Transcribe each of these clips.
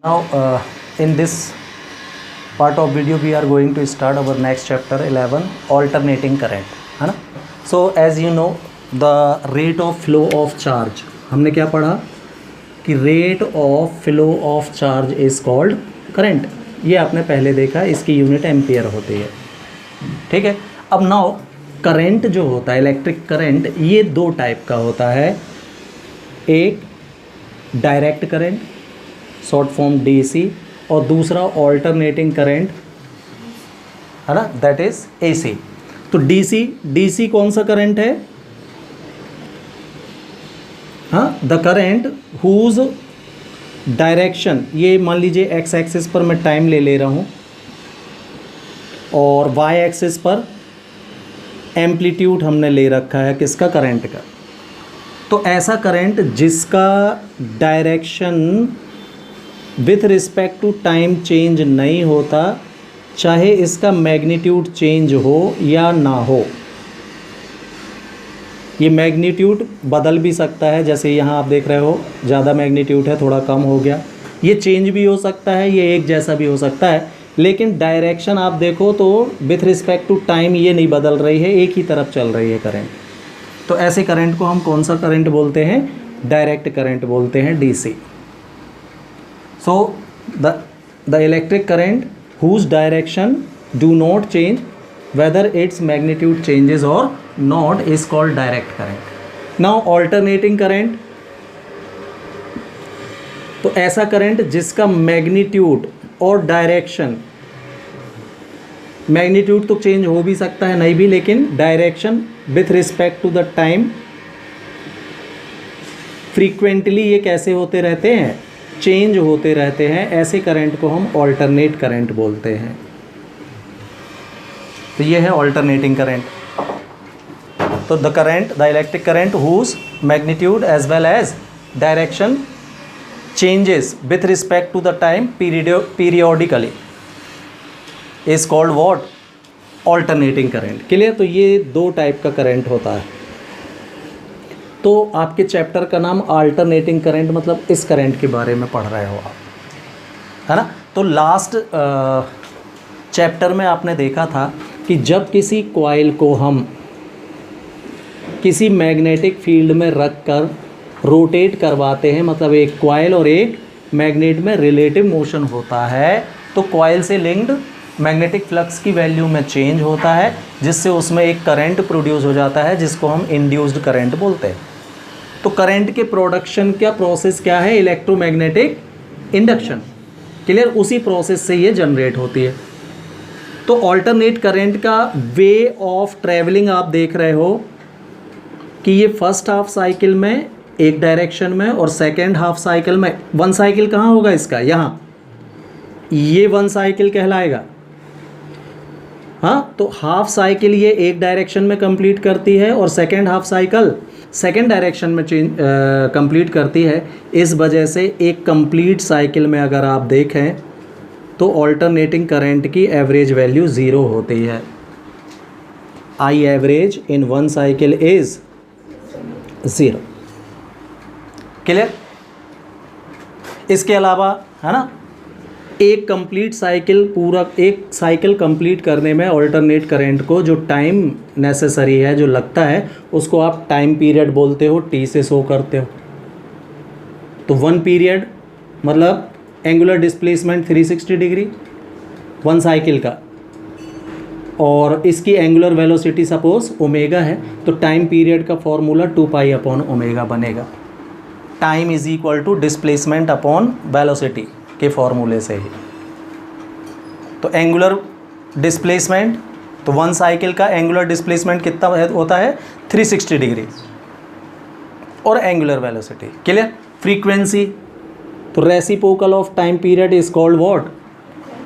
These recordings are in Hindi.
Now in this part of video we are going to start our next chapter 11 alternating current, है ना. So as you know the rate of flow of charge, हमने क्या पढ़ा कि rate of flow of charge is called current. ये आपने पहले देखा, इसकी यूनिट एम्पियर होती है, ठीक है. अब नाउ करंट जो होता है इलेक्ट्रिक करंट, ये दो टाइप का होता है. एक direct current short form DC और दूसरा ऑल्टरनेटिंग करंट, है ना, दैट इज एसी. तो डीसी कौन सा करंट है? हाँ, द करंट हुज डायरेक्शन, ये मान लीजिए एक्स एक्सिस पर मैं टाइम ले रहा हूँ और वाई एक्सिस पर एम्पलीट्यूड हमने ले रखा है किसका? करंट का. तो ऐसा करंट जिसका direction with respect to time change नहीं होता, चाहे इसका मैग्नीट्यूड चेंज हो या ना हो. ये मैग्नीट्यूड बदल भी सकता है, जैसे यहाँ आप देख रहे हो ज़्यादा मैग्नीट्यूड है, थोड़ा कम हो गया. ये चेंज भी हो सकता है, ये एक जैसा भी हो सकता है, लेकिन डायरेक्शन आप देखो तो विथ रिस्पेक्ट टू टाइम ये नहीं बदल रही है, एक ही तरफ चल रही है करंट. तो ऐसे करंट को हम कौन सा करंट बोलते हैं? डायरेक्ट करंट बोलते हैं, DC. So the electric current whose direction do not change whether its magnitude changes or not is called direct current. Now alternating current, तो ऐसा करंट जिसका मैग्नीट्यूड और डायरेक्शन, मैग्नीट्यूड तो चेंज हो भी सकता है नहीं भी, लेकिन direction with respect to the time frequently ये कैसे होते रहते हैं? चेंज होते रहते हैं. ऐसे करंट को हम ऑल्टरनेट करंट बोलते हैं. तो ये है ऑल्टरनेटिंग करंट. तो the electric current whose magnitude as well as direction changes with respect to the time periodically is called what? Alternating current. Clear? तो ये दो टाइप का करंट होता है. तो आपके चैप्टर का नाम अल्टरनेटिंग करंट, मतलब इस करंट के बारे में पढ़ रहे हो आप, है ना. तो लास्ट चैप्टर में आपने देखा था कि जब किसी कॉइल को हम किसी मैग्नेटिक फील्ड में रख कर रोटेट करवाते हैं, मतलब एक कॉइल और एक मैग्नेट में रिलेटिव मोशन होता है, तो कॉइल से लिंक्ड मैग्नेटिक फ्लक्स की वैल्यू में चेंज होता है, जिससे उसमें एक करंट प्रोड्यूस हो जाता है जिसको हम इंड्यूस्ड करंट बोलते हैं. तो करंट के प्रोडक्शन का प्रोसेस क्या है? Electromagnetic induction. क्लियर? उसी प्रोसेस से ये जनरेट होती है. तो ऑल्टरनेट करंट का वे ऑफ ट्रैवलिंग आप देख रहे हो कि ये फर्स्ट हाफ साइकिल में एक डायरेक्शन में और सेकेंड हाफ साइकिल में, वन साइकिल कहाँ होगा इसका? यहाँ, ये वन साइकिल कहलाएगा. हाँ, तो हाफ साइकिल ये एक डायरेक्शन में कंप्लीट करती है और second half cycle second direction में कंप्लीट करती है. इस वजह से एक कंप्लीट साइकिल में अगर आप देखें तो ऑल्टरनेटिंग करंट की एवरेज वैल्यू 0 होती है. I average in one cycle is 0. Clear? इसके अलावा, है ना, एक कंप्लीट साइकिल, पूरा एक साइकिल कंप्लीट करने में ऑल्टरनेट करंट को जो टाइम नेसेसरी है, जो लगता है, उसको आप टाइम पीरियड बोलते हो, टी से शो करते हो. तो वन पीरियड मतलब angular displacement 360 degree one cycle का, और इसकी एंगुलर वेलोसिटी सपोज ओमेगा है, तो टाइम पीरियड का फॉर्मूला 2π/ओमेगा बनेगा. Time is equal to displacement upon velocity के फॉर्मूले से ही. तो एंगुलर डिस्प्लेसमेंट, तो वन साइकिल का एंगुलर डिस्प्लेसमेंट कितना होता है? 360 डिग्री, और एंगुलर वेलोसिटी. क्लियर? फ्रीक्वेंसी, तो reciprocal of time period is called what?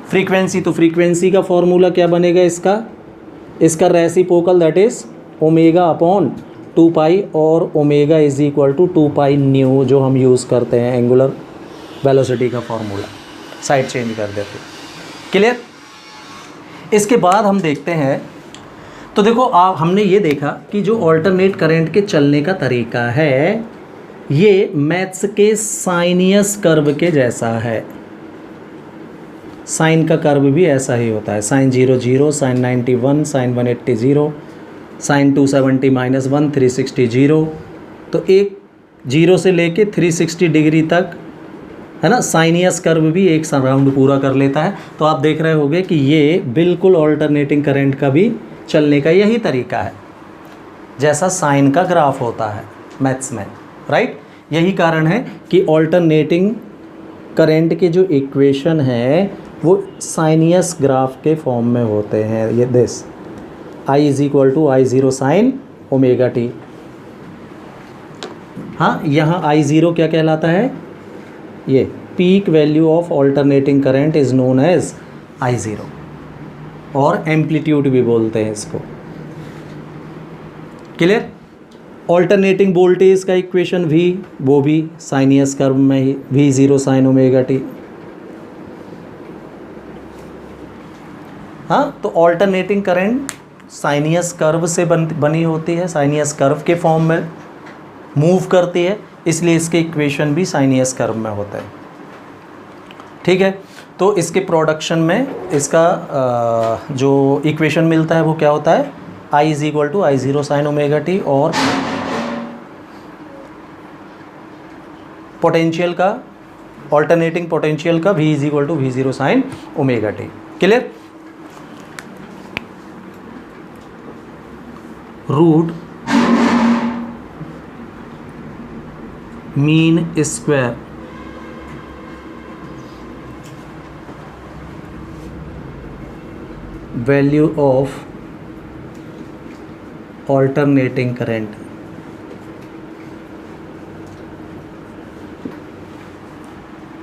Frequency. तो फ्रीक्वेंसी का फॉर्मूला क्या बनेगा इसका reciprocal, that is omega upon 2π, और omega is equal to 2π nu, जो हम यूज़ करते हैं एंगुलर वेलोसिटी का फॉर्मूला. साइड चेंज कर देते. क्लियर? इसके बाद हम देखते हैं, तो देखो हमने ये देखा कि जो ऑल्टरनेट करंट के चलने का तरीका है, ये मैथ्स के साइनियस कर्व के जैसा है। साइन का कर्व भी ऐसा ही होता है, साइन 0 0, साइन 91, साइन 180 0, साइन 270 -1, 360 0। तो एक 0 से लेके 360 डिग्री तक, है ना, साइनियस कर्व भी एक राउंड पूरा कर लेता है। तो आप देख रहे होंगे कि ये बिल्कुल ऑल्टरनेटिंग करंट का भी चलने का यही तरीका है, जैसा साइन का ग्राफ होता है मैथ्स में, राइट। यही कारण है कि ऑल्टरनेटिंग करंट के जो इक्वेशन है वो साइनियस ग्राफ के फॉर्म में होते हैं। ये this I = I0 sine omega t. हाँ, यहाँ I0 क्या कहलाता है, ये peak value of alternating current is known as I0, और एम्पलीट्यूड भी बोलते हैं इसको। क्लियर। ऑल्टरनेटिंग वोल्टेज का इक्वेशन V, वो भी साइनियस कर्व में ही, V0 साइन ओमेगा टी। हाँ, तो ऑल्टरनेटिंग करंट साइनियस कर्व से बनी होती है, साइनियस कर्व के फॉर्म में मूव करती है, इसलिए इसके इक्वेशन भी साइनियस कर्व में होते हैं। ठीक है, तो इसके प्रोडक्शन में इसका जो इक्वेशन मिलता है वो क्या होता है, I = I0 sine omega t, और पोटेंशियल का, ऑल्टरनेटिंग पोटेंशियल का V = V0 sine omega t. Clear. Root mean square value of alternating current.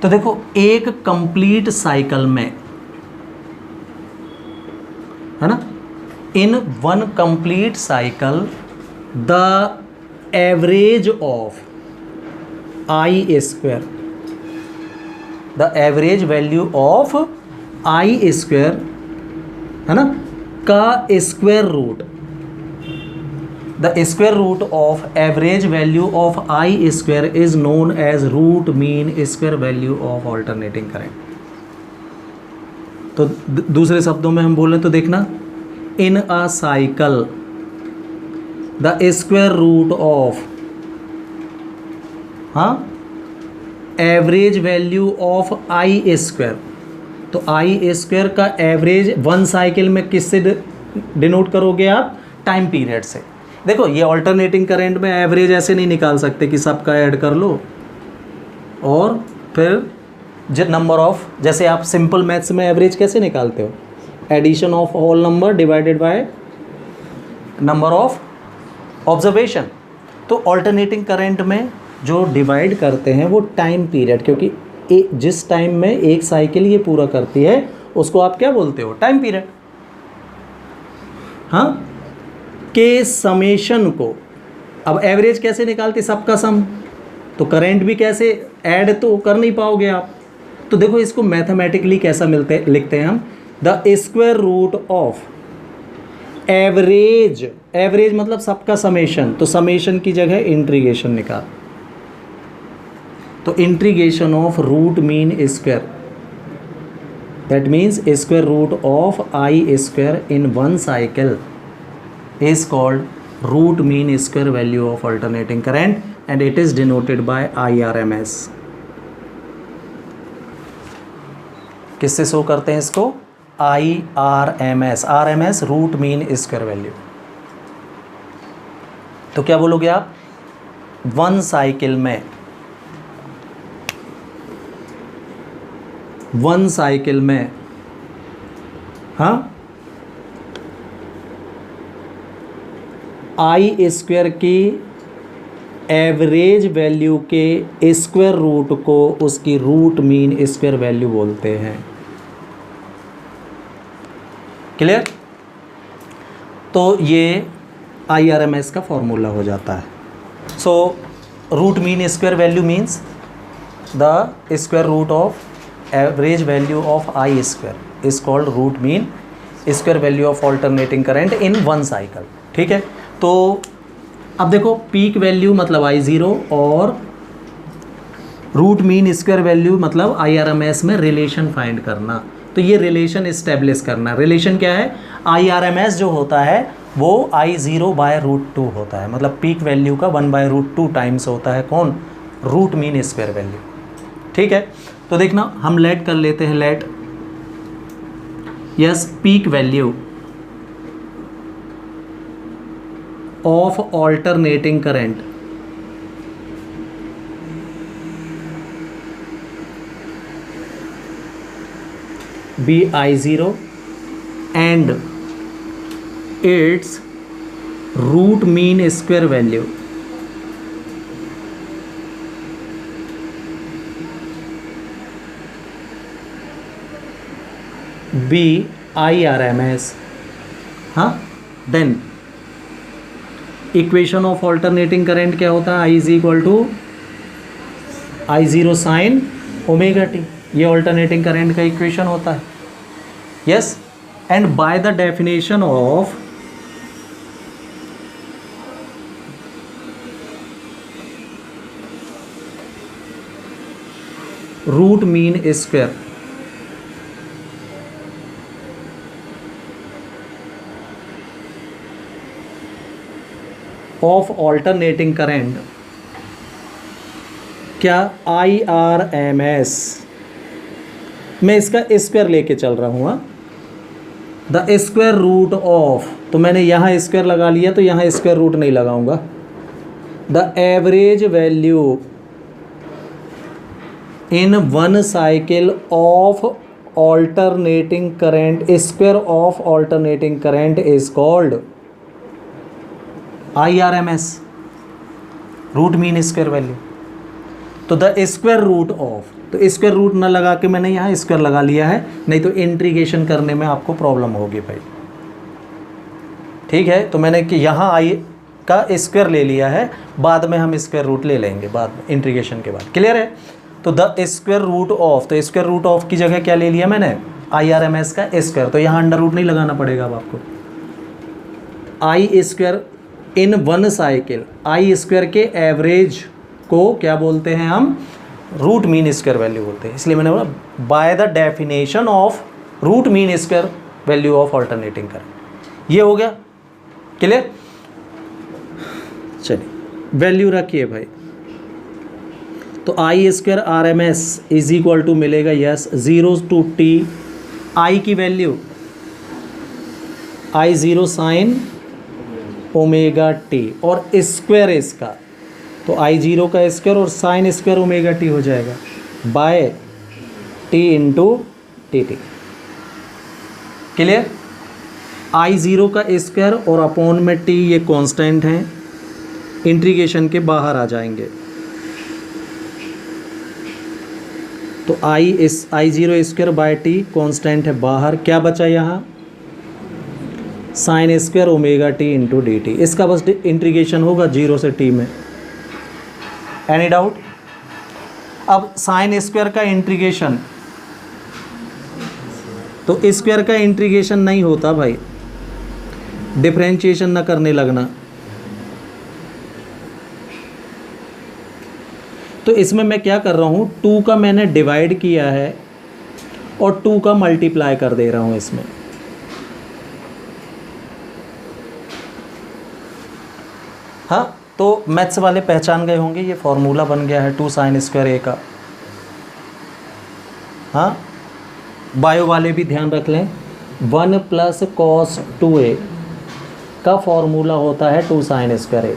तो देखो, एक कंप्लीट साइकिल में, है ना, in one complete cycle the average of I square, the average value of I square, है ना, का square root, the square root of average value of I square is known as root mean square value of alternating current। तो दूसरे शब्दों में हम बोलें तो देखना, in a cycle the square root of average value of I square, तो I स्क्वायर का एवरेज वन साइकिल में किससे डिनोट करोगे आप, टाइम पीरियड से। देखो, ये ऑल्टरनेटिंग करंट में एवरेज ऐसे नहीं निकाल सकते कि सबका ऐड कर लो और फिर जो नंबर ऑफ, जैसे आप सिंपल मैथ्स में एवरेज कैसे निकालते हो, addition of whole number divided by number of observation. तो ऑल्टरनेटिंग करंट में जो डिवाइड करते हैं वो टाइम पीरियड, क्योंकि जिस टाइम में एक साइकिल ये पूरा करती है उसको आप क्या बोलते हो, टाइम पीरियड। हाँ, के समेशन को, अब एवरेज कैसे निकालते, सबका सम, तो करंट भी कैसे ऐड तो कर नहीं पाओगे आप। तो देखो, इसको मैथमेटिकली कैसा लिखते हैं हम, the square root of average, average मतलब सबका समेशन, तो समेशन की जगह इंटीग्रेशन निकाल, तो integration of root mean square, that means square root of I square in one cycle is called root mean square value of alternating current and it is denoted by IRMS। किससे शो करते हैं इसको, IRMS, RMS root mean square value. तो क्या बोलोगे आप, वन साइकिल में, वन साइकिल में, हाँ, I स्क्वायर की एवरेज वैल्यू के स्क्वायर रूट को उसकी रूट मीन स्क्वायर वैल्यू बोलते हैं। क्लियर। तो ये IRMS का फॉर्मूला हो जाता है। So root mean square value means the square root of average value of I square is called root mean square value of alternating current in one cycle. ठीक है, तो अब देखो, पीक वैल्यू मतलब I0 और रूट मीन स्क्वायर वैल्यू मतलब IRMS में रिलेशन फाइंड करना। तो ये रिलेशन इस्टेब्लिश करना। रिलेशन क्या है, IRMS जो होता है वो I0/√2 होता है, मतलब पीक वैल्यू का 1/√2 टाइम्स होता है कौन, रूट मीन स्क्वायर वैल्यू। ठीक है, तो देखना हम लेट कर लेते हैं, let yes peak value of alternating current be I0 and its root mean square value be IRMS। हाँ, then equation of alternating current क्या होता है, I is equal to I0 sine omega t, ये ऑल्टरनेटिंग करंट का इक्वेशन होता है। Yes, and by the definition of root mean square of alternating current, क्या IRMS, मैं इसका स्क्वायर लेके चल रहा हूँ, द स्क्वायर रूट ऑफ, तो मैंने यहाँ स्क्वायर लगा लिया तो यहाँ स्क्वायर रूट नहीं लगाऊंगा, the average value in one cycle of alternating current, square of alternating current is called IRMS, root mean square value. तो द स्क्वायर रूट ऑफ, तो स्क्वायर रूट ना लगा के मैंने यहाँ स्क्वायर लगा लिया है, नहीं तो इंटीग्रेशन करने में आपको प्रॉब्लम होगी भाई। ठीक है, तो मैंने कि यहाँ I का स्क्वायर ले लिया है, बाद में हम स्क्वायर रूट ले लेंगे बाद में इंटीग्रेशन के बाद। क्लियर है, तो द स्क्वायर रूट ऑफ, तो स्क्वायर रूट ऑफ की जगह क्या ले लिया मैंने, IRMS का स्क्वायर, तो यहाँ अंडर रूट नहीं लगाना पड़ेगा अब आपको। I square in one cycle, I square के एवरेज को क्या बोलते हैं हम, रूट मीन स्क्वायर वैल्यू बोलते हैं। इसलिए मैंने बोला by the definition of root mean square value of alternating current. ये हो गया क्लियर। चलिए वैल्यू रखिए भाई, तो I square RMS is equal to मिलेगा यस 0 to t, I की value I0 sine omega t, और स्क्वायर इसका, तो I0 का स्क्वायर और साइन स्क्वायर ओमेगा टी हो जाएगा by t into t t. Clear, I0 का स्क्वायर और अपॉन में t ये कांस्टेंट हैं, इंटीग्रेशन के बाहर आ जाएंगे, तो I0 square by T constant है बाहर, क्या बचा यहाँ sine square omega T into D T. इसका बस इंटीग्रेशन होगा 0 से t में। Any doubt. अब साइन स्क्वायर का इंटीग्रेशन, तो स्क्वायर का इंटीग्रेशन नहीं होता भाई, डिफरेंशिएशन ना करने लगना। तो इसमें मैं क्या कर रहा हूँ, 2 का मैंने डिवाइड किया है और 2 का मल्टीप्लाई कर दे रहा हूँ इसमें। हाँ, तो मैथ्स वाले पहचान गए होंगे, ये फॉर्मूला बन गया है 2 साइन स्क्वायर ए का। हाँ, बायो वाले भी ध्यान रख लें, 1 प्लस कॉस 2a का फॉर्मूला होता है 2 साइन स्क्वायर ए।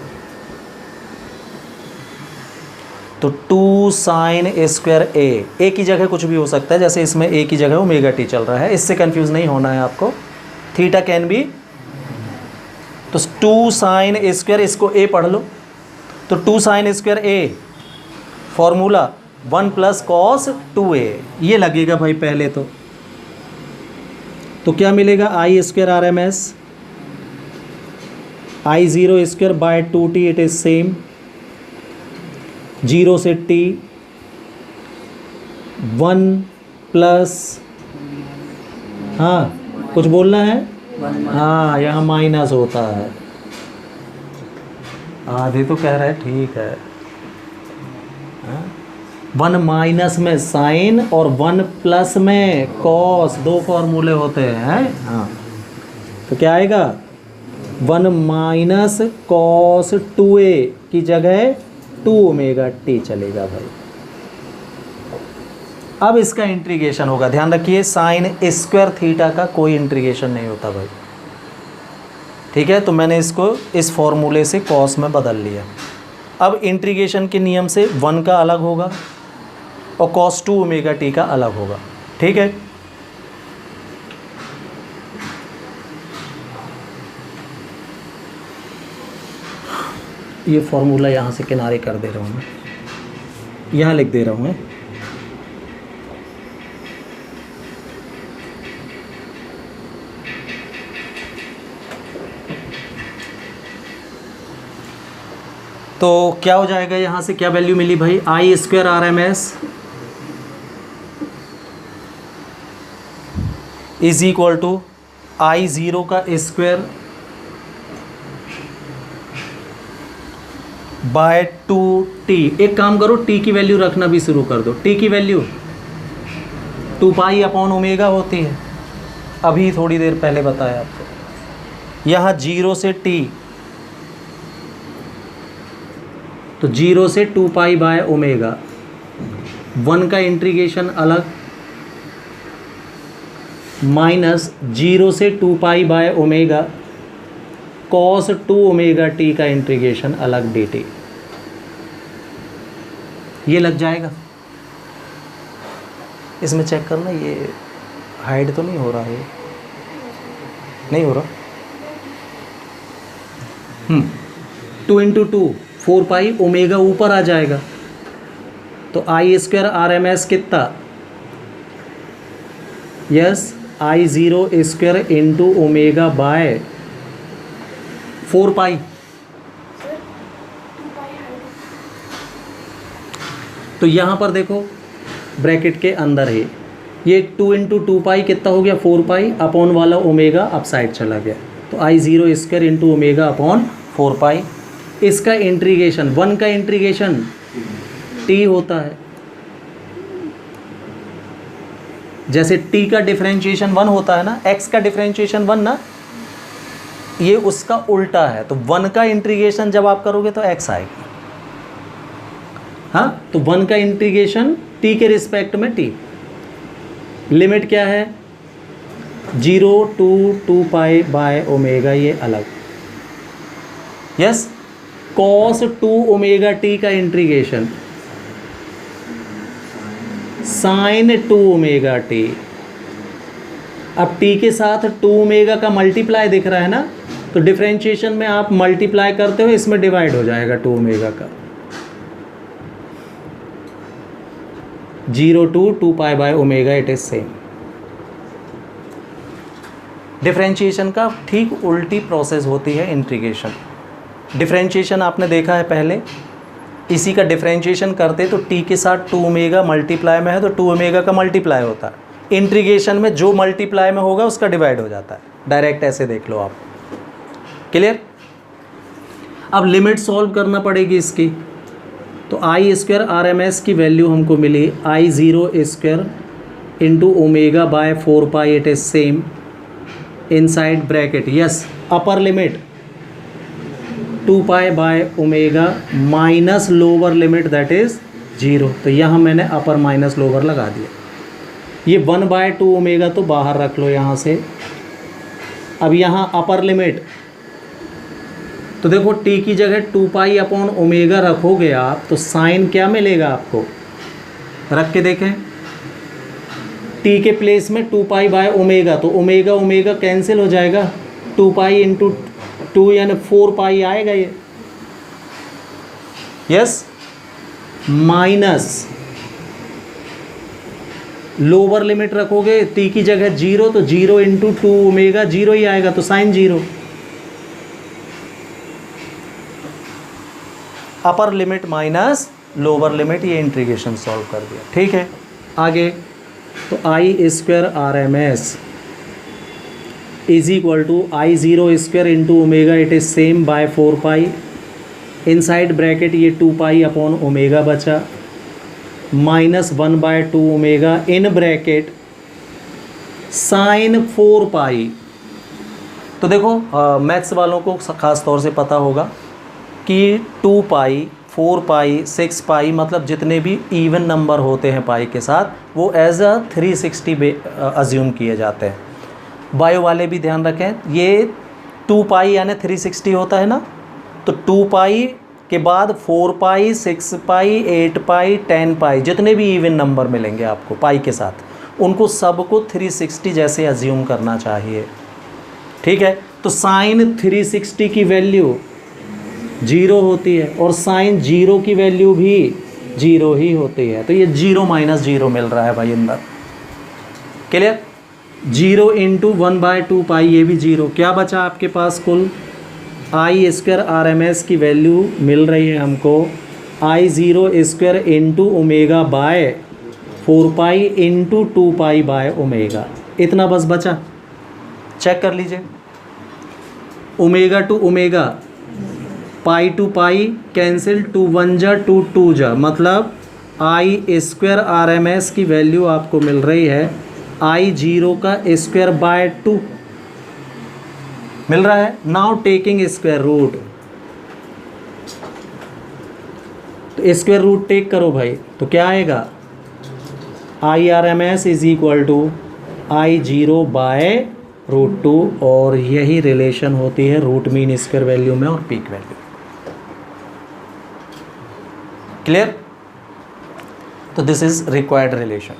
तो 2 साइन स्क्वायर ए की जगह कुछ भी हो सकता है, जैसे इसमें ए की जगह ओमेगा टी चल रहा है, इससे कंफ्यूज नहीं होना है आपको। थीटा कैन बी, तो 2 साइन स्क्वायर, इसको ए पढ़ लो, तो 2 sine square a formula 1 plus cos 2a, ये लगेगा भाई पहले तो क्या मिलेगा, I square RMS I0 square by 2t, it is same, 0 से t, 1 प्लस, हाँ कुछ बोलना है, हाँ यहाँ माइनस होता है, आधे तो कह रहा है ठीक है। हाँ? 1 माइनस में साइन और 1 प्लस में कॉस, दो फॉर्मूले होते हैं। हाँ, तो क्या आएगा 1 माइनस कॉस 2a की जगह 2 ओमेगा टी चलेगा भाई। अब इसका इंटीग्रेशन होगा, ध्यान रखिए साइन स्क्वायर थीटा का कोई इंटीग्रेशन नहीं होता भाई, ठीक है। तो मैंने इसको इस फॉर्मूले से कॉस में बदल लिया। अब इंटीग्रेशन के नियम से 1 का अलग होगा और कॉस 2 ओमेगा टी का अलग होगा, ठीक है। ये फॉर्मूला यहाँ से किनारे कर दे रहा हूँ मैं, यहाँ लिख दे रहा हूँ मैं। तो क्या हो जाएगा, यहाँ से क्या वैल्यू मिली भाई, I square r m s is equal to I zero का स्क्वायर बाय 2t। एक काम करो, t की वैल्यू रखना भी शुरू कर दो। t की वैल्यू 2 पाई अपॉन ओमेगा होती है, अभी थोड़ी देर पहले बताया आपको। यहाँ 0 से t, तो 0 से 2 पाई बाय ओमेगा, 1 का इंटीग्रेशन अलग, माइनस 0 से 2 pi by omega cos 2 omega T का इंटीग्रेशन अलग dt। ये लग जाएगा, इसमें चेक करना ये हाइड तो नहीं हो रहा है, नहीं हो रहा। 2 इंटू 2 4 पाई, ओमेगा ऊपर आ जाएगा, तो I square r m S कितना, yes I zero square into omega by 4 pi. तो यहाँ पर देखो ब्रैकेट के अंदर है, ये 2 इंटू 2 पाई कितना हो गया, 4 पाई अपॉन वाला ओमेगा अप साइड चला गया, तो I zero square into omega upon 4 pi. इसका इंटीग्रेशन 1 का इंटीग्रेशन t होता है, जैसे t का डिफरेंशिएशन 1 होता है ना, x का डिफरेंशिएशन 1 ना, ये उसका उल्टा है। तो 1 का इंटीग्रेशन जब आप करोगे तो x आएगी, हाँ। तो 1 का इंटीग्रेशन t के रिस्पेक्ट में t, लिमिट क्या है 0 टू 2 पाई बाय ओमेगा, ये अलग, यस। कॉस 2 ओमेगा टी का इंटीग्रेशन साइन 2 ओमेगा टी। अब t के साथ 2 ओमेगा का मल्टीप्लाई दिख रहा है ना, तो डिफरेंशिएशन में आप मल्टीप्लाई करते हो, इसमें डिवाइड हो जाएगा 2 ओमेगा का, 0 to 2 pi by omega, it is same. Differentiation का ठीक उल्टी प्रोसेस होती है इंटीग्रेशन। डिफरेंशिएशन आपने देखा है पहले, इसी का डिफरेंशिएशन करते तो t के साथ 2 ओमेगा मल्टीप्लाई में है तो 2 ओमेगा का मल्टीप्लाई होता है। इंटीग्रेशन में जो मल्टीप्लाई में होगा उसका डिवाइड हो जाता है, डायरेक्ट ऐसे देख लो आप, क्लियर। अब लिमिट सॉल्व करना पड़ेगी इसकी, तो I square r m s की वैल्यू हमको मिली I zero square into omega by 4 pi, it is same inside bracket, yes upper limit 2 pi by omega minus lower limit that is 0। तो यहाँ मैंने अपर माइनस लोअर लगा दिया। ये 1 बाय 2 ओमेगा तो बाहर रख लो यहाँ से। अब यहाँ अपर लिमिट, तो देखो t की जगह 2 पाई अपॉन ओमेगा रखोगे आप, तो साइन क्या मिलेगा आपको, रख के देखें। t के प्लेस में 2 पाई बाय ओमेगा, तो ओमेगा ओमेगा कैंसिल हो जाएगा, 2 पाई इंटू 2 यानी 4 पाई आएगा ये, यस। माइनस लोअर लिमिट रखोगे t की जगह 0, तो 0 इंटू 2 ओमेगा 0 ही आएगा, तो sine 0। Upper limit minus lower limit, ये इंटीग्रेशन सॉल्व कर दिया, ठीक है। आगे तो I square r m s is equal to I zero square into omega, it is same by 4 pi, inside bracket ये 2 पाई अपॉन ओमेगा बचा, -1/2 omega in bracket sine 4 pi. तो देखो मैथ्स वालों को ख़ास तौर से पता होगा कि 2 पाई 4 पाई 6 पाई मतलब जितने भी इवन नंबर होते हैं पाई के साथ वो एज अ 360 अज्यूम किए जाते हैं। बायो वाले भी ध्यान रखें, ये 2 पाई यानी 360 होता है ना, तो 2 पाई के बाद 4 पाई 6 पाई 8 पाई 10 पाई जितने भी इवन नंबर मिलेंगे आपको पाई के साथ उनको सबको 360 जैसे अज्यूम करना चाहिए। ठीक है, तो साइन 360 की वैल्यू 0 होती है और साइन 0 की वैल्यू भी 0 ही होती है। तो ये 0 - 0 मिल रहा है भाई अंदर। क्लियर? 0 × 1/2 पाई ये भी 0। क्या बचा आपके पास कुल? I² RMS की वैल्यू मिल रही है हमको I0² × omega by 4 pi × 2 pi by omega. इतना बस बचा, चेक कर लीजिए। Omega to omega, pi to pi cancel, 2 1 जा 2 2 जा, मतलब I² RMS की वैल्यू आपको मिल रही है I0 का स्क्वायर बाय 2 मिल रहा है। नाउ टेकिंग स्क्वायर रूट, तो स्क्वायर रूट टेक करो भाई, तो क्या आएगा? IRMS = I0 बाय √2 और यही रिलेशन होती है रूट मीन स्क्वायर वैल्यू में और पीक वैल्यू। क्लियर? तो दिस इज रिक्वायर्ड रिलेशन।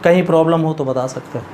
कहीं प्रॉब्लम हो तो बता सकते हैं।